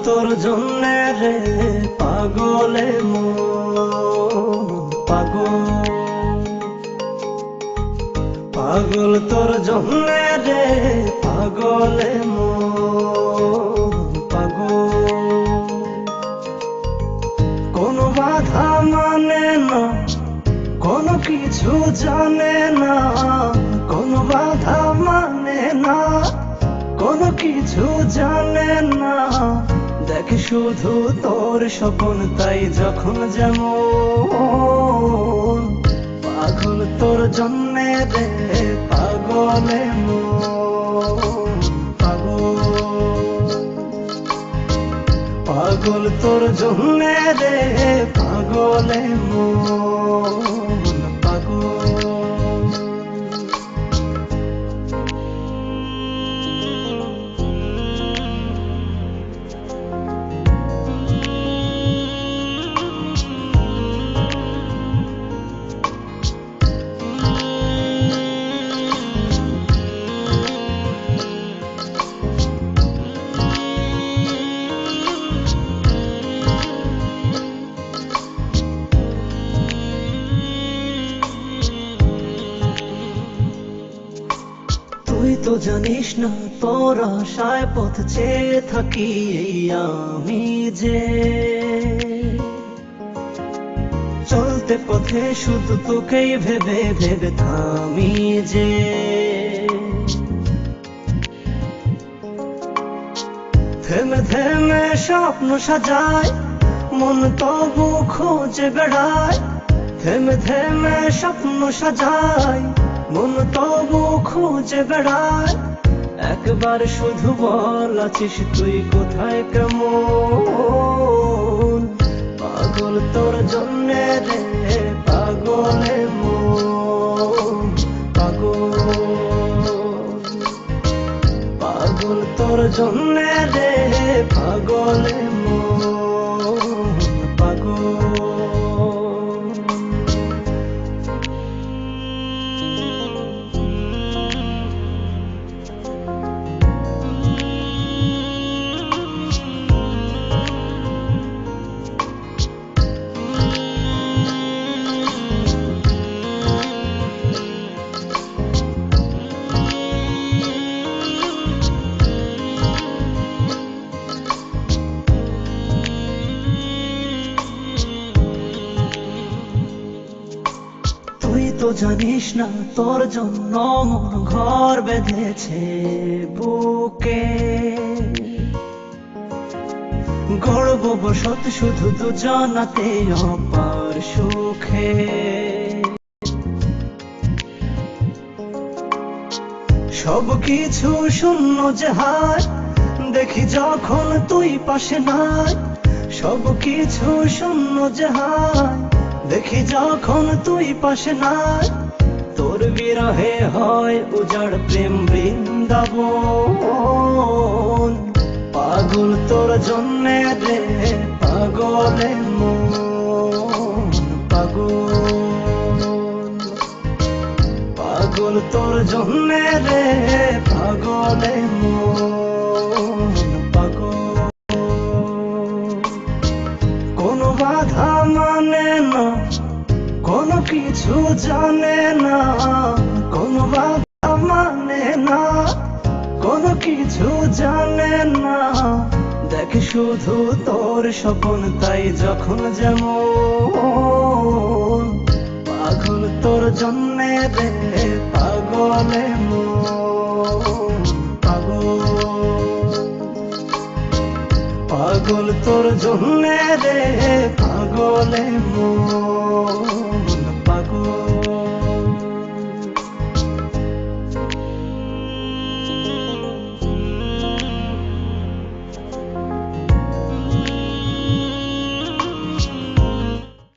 তোর জন্যে রে পাগলে পাগল, পাগল তোর জন্যে রে পাগলে পাগল। কোনো বাধা মানে না, কোনো কিছু জানে না, কোনো বাধা মানে না, কোনো কিছু জানে না। দেখ শুধু তোর স্বপ্ন তাই যখন যেমন, পাগল তোর জন্যে রে পাগলে পাগল, পাগল তোর জন্যে রে পাগলে পাগল। তুই তো জানিস না তোর আশায় পথ চেয়ে থাকি এই আমি যে, চলতে পথে শুধু তোকেই ভেবে ভেবে থামি যে। থেমে থেমে স্বপ্ন সাজায় মন তবু খোঁজে বেড়ায়, থেমে থেমে স্বপ্ন সাজায় মন তবু খুঁজে বেড়ায়। একবার শুধু বল আছিস তুই কোথায় কেমন, পাগল তোর জন্যে রে পাগলে পাগল, পাগল তোর জন্যে রে পাগলে পাগল। তুই তো জানিস না তোর জন্য মন ঘর বেঁধেছে বুকে, গর্ব বসত শুধু দুজনাতে অপার সুখে। সব কিছু শূন্য যে হায় দেখি যখন তুই পাশে নাই, সব কিছু শূন্য যে হায় দেখি যখন তুই পাশে নাই। তোর বিরহে হয় উজাড় প্রেম বৃন্দাবন, পাগল তোর জন্যে রে পাগলে পাগল, পাগল তোর জন্যে রে পাগলে পাগল। কোনো বাধা মানে না, কোনো কিছু জানে না, কোনো বাধা মানে না, কোনো কিছু জানে না। দেখ শুধু তোর স্বপ্ন তাই যখন যেমন, পাগল তোর জন্যে রে পাগলে পাগল, পাগল তোর জন্যে রে পাগলে